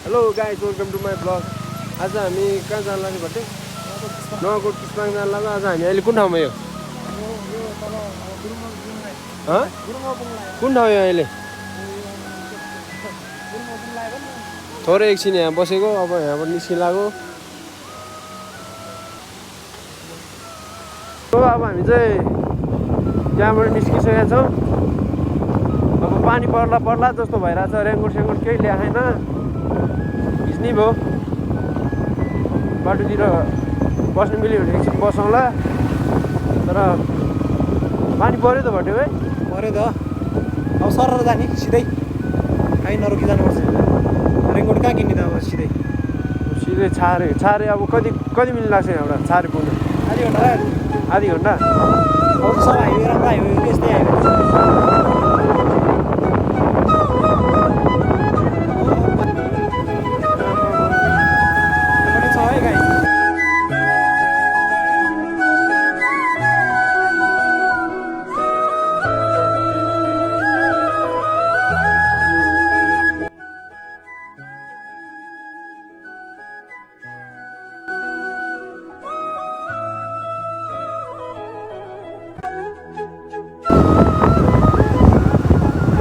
Hello guys welcome to my blog. आज हामी कहाँ जान लाग्यो भन्थे नगरकोट किस्माङ जान लाग्यो। आज हामी अहिले कुन ठाउँमा यो कुन ठाउँ यो अहिले थोरै एकछिन यहाँ बसेको। अब यहाँबाट निस्किलागो। अब हामी चाहिँ त्यहाँबाट निस्किसकेका छौँ। अब पानी पर्ला जस्तो भइरहेछ। रेनकोट सेनकोट केही ल्याएन, भिज्नै भयो। बाटोतिर बस्नु मिल्यो भने एकछिन बसौँला। तर पानी पऱ्यो त भट्यो है, पऱ्यो त। अब सरर जाने सिधै, काहीँ नरोकी जानुपर्छ। रेनकोट कहाँ किन्ने त अब सिधै छारे। अब कति मिनट लाग्छ यहाँबाट छारे पुग्नु? आधी घन्टा। अब त सब हाइवे राम्रो हाइवे त्यस्तै हाइवे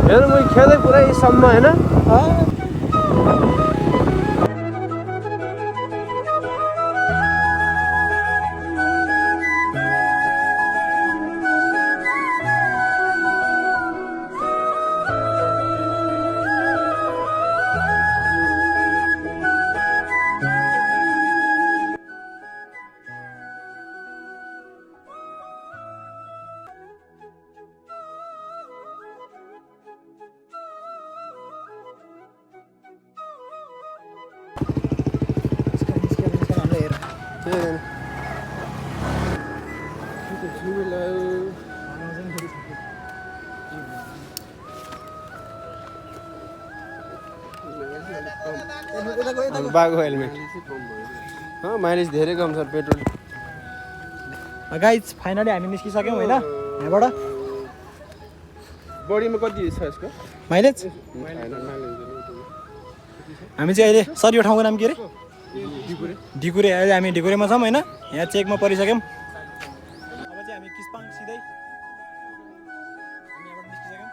हेर्नु म खेल्दै पुरै सम्म होइन। बागो हेलमेट माइलेज धेरै कम छ पेट्रोल। गाइज फाइनली हामी निस्किसक्यौँ होइन यहाँबाट। बडीमा कति छ यसको माइलेज? हामी चाहिँ अहिले सर यो ठाउँको नाम के अरे? ढिकुरे। अहिले हामी ढिकुरेमा छौँ होइन। यहाँ चेकमा परिसक्यौँ। अब चाहिँ हामी किस्पाङ सिधै हामी यहाँबाट निस्किसक्यौँ।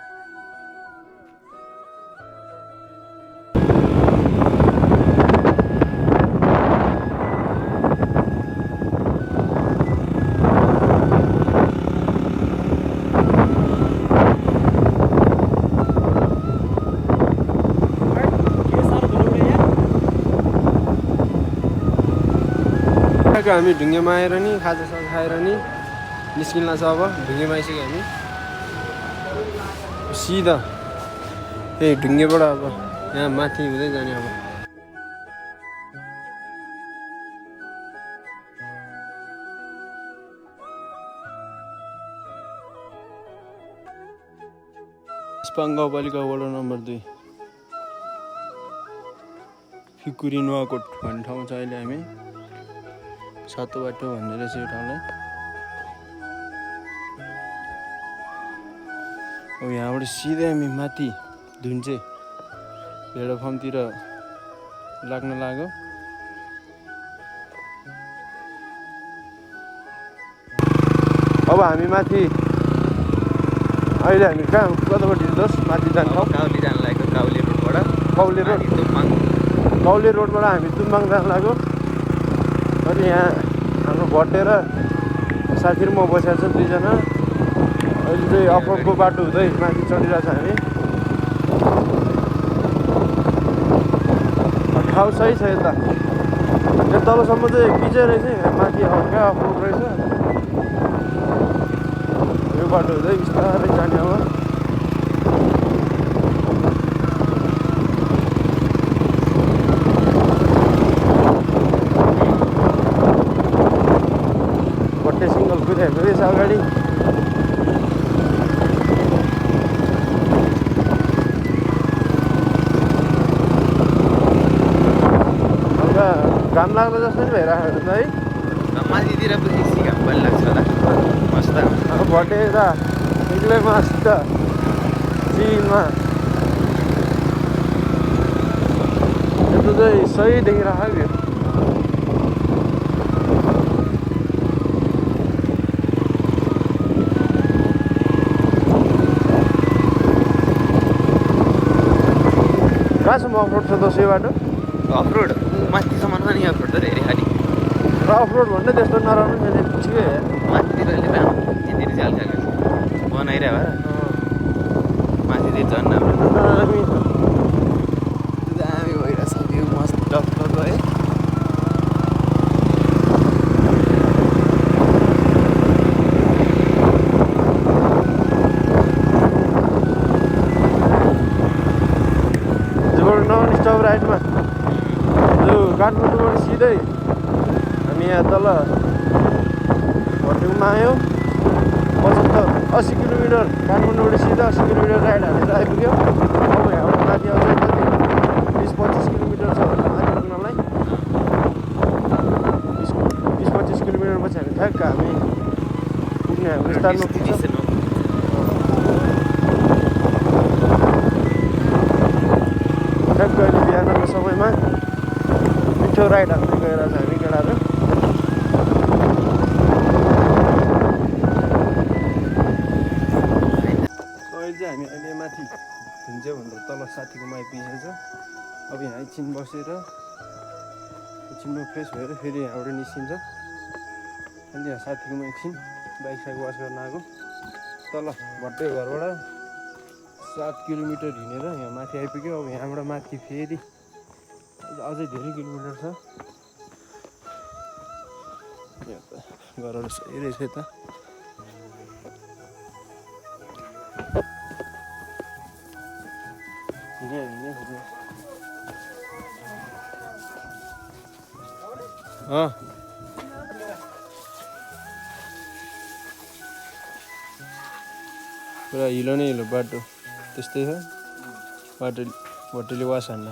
हामी ढुङ्गेमा आएर नि खाजासाजा खाएर नि निस्किँला छ। अब ढुङ्गेमा आइसक्यो हामी सिधा ढुङ्गेबाट अब यहाँ माथि हुँदै जाने। अब किस्पाङ गाउँपालिका वडा नम्बर 2 फिकुरी नुवाकोट भन्ने ठाउँ छ। अहिले हामी सातो बाटो भन्ने रहेछ यो ठाउँलाई। अब यहाँबाट सिधै हामी माथि धुन्चे भेडा फार्मतिर लाग्न लाग्यो। अब हामी माथि अहिले हामी कहाँ कतापट्टि दोस् माथि जान्छौँ? काउली जान लागेको काउली रोडबाट। काउली रोडबाट हामी तुम्बाङ जान लाग्यो। अनि यहाँ हाम्रो भट्टे र साथी र म बसेका छौँ दुईजना। अहिले चाहिँ अफरोडको बाटो हुँदै माथि चढिरहेको छ हामी। ठाउँ सही छ यता। यो तलसम्म चाहिँ पिचे रहेछ, माथि हल्का अफरोड रहेछ। यो बाटो हुँदै बिस्तारै जाने। अब भट्टे सिङ्गल कुदाएको रहेछ अगाडि। हल्का घाम लाग्दो जस्तो नि भइरहेको छ है। माथितिर बेसी घाम पनि लाग्छ होला। मस्त भट्टे त एक्लै मस्त चिलमा। चाहिँ सही देखिरहेको भ्यू कहाँसम्म अफरोड छ दस यो बाटो अफरोड माथिसम्म नि अफरोड त हेरे खालि र अफरोड भन्ने त्यस्तो नराम्रो छैन ठिकै हो माथितिर अहिले राम्रो यहाँतिर चाहिँ हल्का बनाइरह माथितिर झन् राम्रो दामी भइरहेछ भ्यू मस्त टक्क है नन स्टप राइडमा जो काठमाडौँबाट सिधै हामी यहाँ तल भटुङमा आयो 80 किलोमिटर काठमाडौँबाट सिधा 80 किलोमिटर राइड हालेर आइपुग्यो अब यहाँबाट माथि अझै कति 20-25 किलोमिटर छ माथि पुग्नलाई 20-25 किलोमिटर पछि हामी ठ्याक्क हामी पुग्ने हाम्रो स्थानमा पुग्छ ठ्याक्क अहिले बिहानको समयमा मिठो राइड हाल्दै गएर छ हामी केटाहरू अहिले चाहिँ हामी अहिले माथि धुन्ज्या भनेर तल साथीकोमा आइपुगेको छ अब यहाँ एकछिन बसेर एकछिनमा फ्रेस भएर फेरि यहाँबाट निस्किन्छ अनि यहाँ साथीकोमा एकछिन बाइक साइक वास गर्न आएको तल भट्टे घरबाट 7 किलोमिटर हिँडेर यहाँ माथि आइपुग्यो अब यहाँबाट माथि फेरि अझै धेरै किलोमिटर छ यहाँ त घरहरू सही रहेछ यता पुरा हिलो नै हिलो बाटो त्यस्तै छ भट्टेले वास हान्न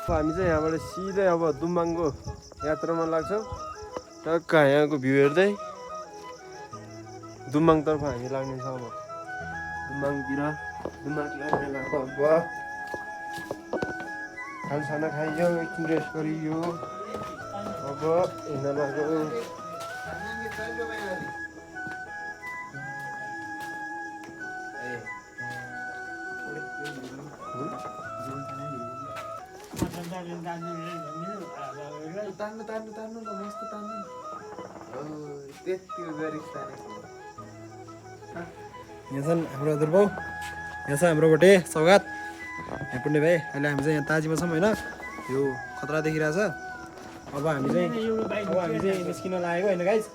हामी चाहिँ यहाँबाट सिधै अब दुम्बाङको यात्रामा लाग्छौँ टक्क यहाँको भ्यू हेर्दै दुम्बाङतर्फ हामी लाग्नेछौँ अब दुम्बाङतिर लाग्ने लाग्छ अब खानसाना खाइयो एकछिन रेस्ट गरियो अब हिँड्न लाग्यो तान्नु ल मस्त तान्नु त्यति गरिस् यहाँ छन् हाम्रो हजुरबाउ यहाँ छ हाम्रो भोटे सौगात यहाँ पुण्य भाइ अहिले हामी चाहिँ यहाँ ताजीमा छौँ होइन यो खतरा देखिरहेछ अब हामी चाहिँ निस्किन लागेको होइन गाइस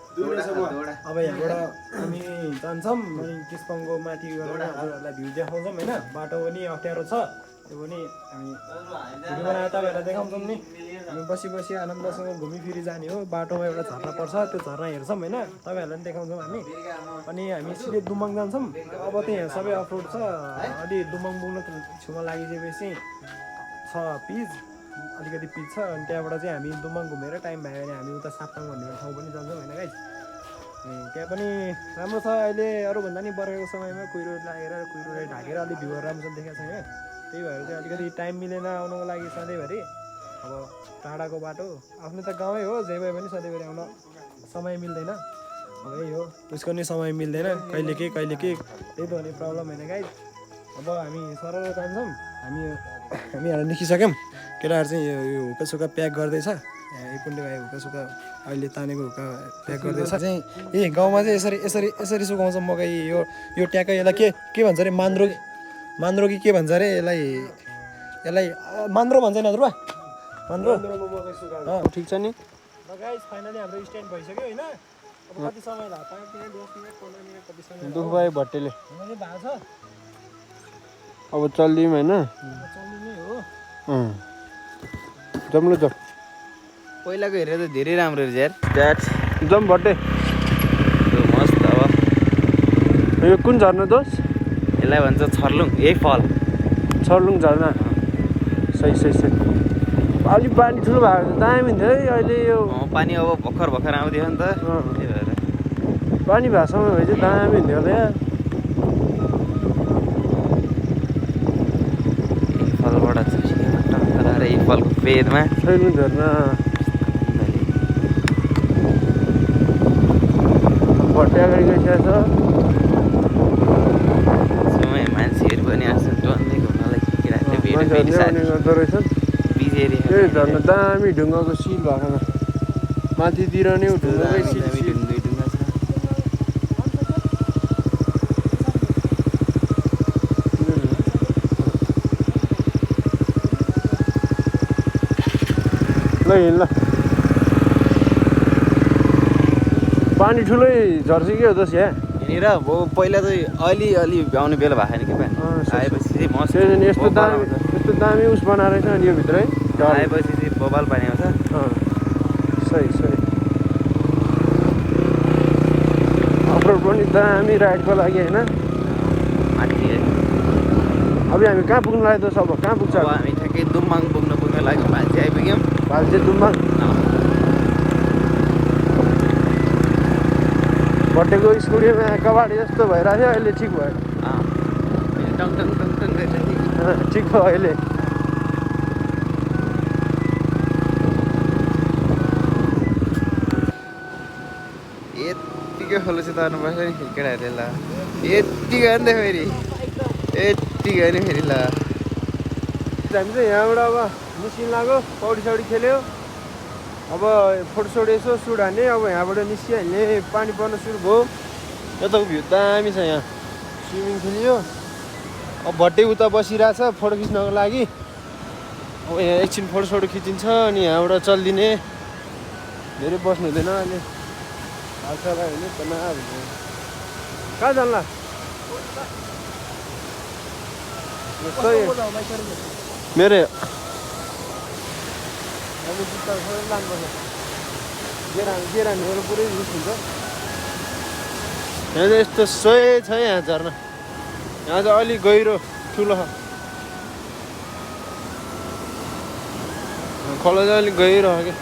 अब यहाँबाट हामी जान्छौँ अनि किस्पङको माथि गएर हजुरहरूलाई भ्यू देखाउँछौँ होइन बाटो पनि अप्ठ्यारो छ त्यो पनि हामी भिडियो बनाएर तपाईँहरूलाई देखाउँछौँ नि हामी बसी बसी आनन्दसँग घुमिफिरी जाने हो बाटोमा एउटा झर्ना पर्छ त्यो झर्ना हेर्छौँ होइन तपाईँहरूलाई पनि देखाउँछौँ हामी अनि हामी सिधै दुम्बाङ जान्छौँ अब त्यहाँ सबै अफरोड छ अलि दुम्बाङ पुग्न छेउमा लागिसकेपछि छ पिच अलिकति पिच छ अनि त्यहाँबाट चाहिँ हामी दुम्बाङ घुमेर टाइम भयो भने हामी उता साप्ताङ भन्ने ठाउँ पनि जान्छौँ होइन गाइस त्यहाँ पनि राम्रो छ अहिले अरूभन्दा नि बर्खाको समयमा कुहिरो लागेर कुहिरोले ढाकेर अलिक भ्यूहरू राम्रो देखाएको छ यहाँ त्यही भएर चाहिँ अलिकति टाइम मिलेन आउनुको लागि सधैँभरि अब टाढाको बाटो आफ्नो त गाउँै हो जे भए पनि सधैँभरि आउन समय मिल्दैन अब यही हो उसको नि समय मिल्दैन कहिले के त्यही त भने प्रब्लम होइन गाइस अब हामी सरल जान्छौँ हामीहरू निस्किसक्यौँ केटाहरू चाहिँ यो हुक्कासुक्का प्याक गर्दैछ पुण्य भाइ हुक्कासुक्का अहिले तानेको हुक्का प्याक गर्दैछ चाहिँ गाउँमा चाहिँ यसरी सुकाउँछ मकै यो ट्याक्कै यसलाई के भन्छ अरे मान्द्रो कि के भन्छ अरे यसलाई मान्द्रो भन्छ नि हजुर मान्द्रो ठिक छ नि गाइस फाइनली हाम्रो स्ट्यान्ड भइसक्यो होइन अब कति समय लाग्छ 5 मिनेट 10 मिनेट 15 मिनेट कति समय दुख भयो भट्टेले भएको छ अब चल्दिउँ होइन चल्दिनै हो जम्लो जम पहिलाको हेरेर त धेरै राम्रो रहेछ यार द्याट्स जम भट्टे मस्त अब यो कुन झर्ना दोष यसलाई भन्छ छर्लुङ यही फल छर्लुङ झर्ना सही अलिक पानी ठुलो भएको छ दामी थियो है अहिले यो पानी अब भर्खर आउँथ्यो नि त त्यही भएर पानी भएको समय भए चाहिँ दामी हुन्थ्यो होला यहाँ फलबाट बडा छुरी फलको पेदमा छैन झर्ना भट्टे अगाडि गइसकेको छ समय मान्छेहरू पनि आउँछन् टन्नै घुम्नलाई मान्छेहरूले आउने गर्दो रहेछन् बिजेरी ए झर्ना दामी ढुङ्गाको सिल भएकोमा माथितिर नै ढुङ्गाकै सिल ढुङ्गा छ ल हिँड ल पानी ठुलै झर्छ के हो दस यहाँ यहाँनिर अब पहिला चाहिँ अलि भ्याउने बेला भएको छैन कि पानी आएपछि चाहिँ मस्त यस्तो दामी उस बनाएर रहेछ अनि यो भित्रै आएपछि चाहिँ बबाल पानी आउँछ सही अफरोड पनि दामी राइडको लागि होइन माथि है अब हामी कहाँ पुग्नु लाग्यो त सब कहाँ पुग्छ अब हामी ठ्याक्कै दुम्बाङ पुग्न लाग्यो भान्जी आइपुग्यौँ भान्जे दुम्बाङ भट्टेको स्कुटीमा कबाडी जस्तो भइरहेको थियो अहिले ठिक भयो टङ टङ टङ टङ ठिक भयो अहिले यत्तिकै खोलो चाहिँ तर्नुपर्छ नि केटाहरूले ल यति गयो नि त फेरि यति गयो नि फेरि ल हामी चाहिँ यहाँबाट अब निस्किन लाग्यो पौडी सौडी खेल्यो अब फोटोसोटो यसो सुट हान्ने अब यहाँबाट निस्किहाल्ने पानी पर्न सुरु भयो यताको भ्यू दामी छ यहाँ स्विमिङ खेलियो अब भट्टे उता बसिरहेछ फोटो खिच्नको लागि अब यहाँ एकछिन फोटोसोटो खिचिन्छ अनि यहाँबाट चलिदिने धेरै बस्नु हुँदैन अहिले हाल्छ होइन तनाव कहाँ जान्ला मेरो अब जुत्ता सबै लानुपर्छ गेरानीहरू पुरै युज हुन्छ यहाँ चाहिँ यस्तो सोही छ यहाँ झर्ना यहाँ चाहिँ अलिक गहिरो ठुलो छ खोला चाहिँ अलिक गहिरो हो कि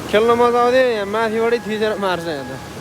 खेल्न मजा आउँथ्यो यहाँ माथिबाटै थिचेर मार्छ यहाँ त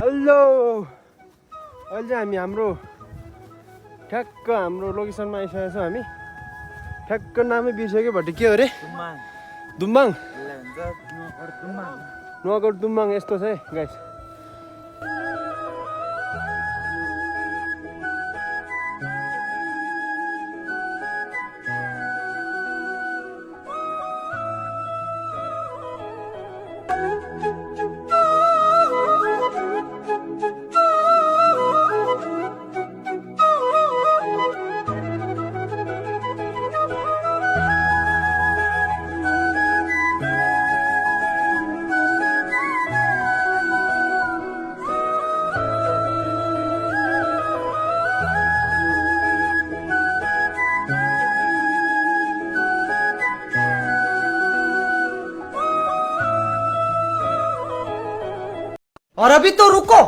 हेलो अहिले चाहिँ हामी हाम्रो ठ्याक्क हाम्रो लोकेसनमा आइसकेको छौँ हामी ठ्याक्क नामै बिर्सेको भट्टी के हो अरे दुम्बाङ नुवाकोट दुम्बाङ यस्तो छ है गाइस और अभी तो रुको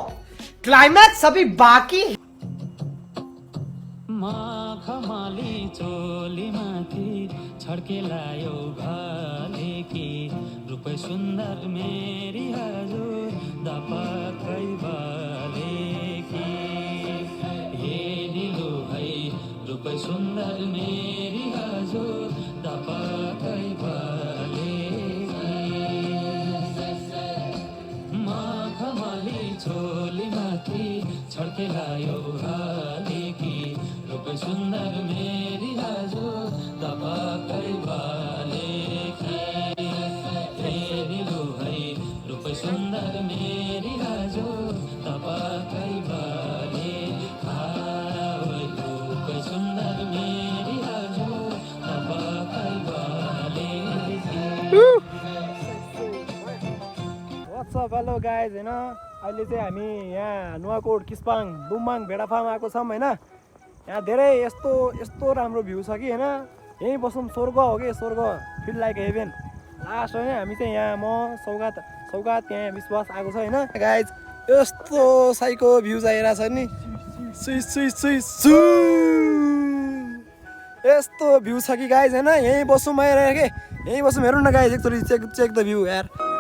क्लाइमैक्स अभी बाकी है। माखमाली चोली माथि छड्केलायो भालेकी रूपै सुन्दर मेरी हजुर दपकै बालेकी हे दिलो भाइ रूपै सुन्दर मेरी हजुर दपकै चोली माथि छड्केलायो हालेकी रूपै सुन्दर मेरी हजुर दपकै बालेकी फेरि लु है रूपै सुन्दर मेरी हजुर दपकै बाले रूपै सुन्दर मेरी हजुर दपकै बालेकी वाट्सअप हेलो गाइज होइन अहिले चाहिँ हामी यहाँ नुवाकोट किस्पाङ बुम्बाङ भेडा फार्म आएको छौँ होइन यहाँ धेरै यस्तो राम्रो भ्यू छ कि होइन यहीँ बसौँ स्वर्ग हो कि स्वर्ग फिल लाइक हेभेन लास्ट होइन हामी चाहिँ यहाँ म सौगात यहाँ विश्वास आएको छ होइन गाइज यस्तो साइको भ्यू चाहिरहेको छ नि सुई यस्तो भ्यू छ कि गाइज होइन यहीँ बसौँ आएर के यहीँ बसौँ हेरौँ न गाइज एकचोटि चेक द भ्यू यार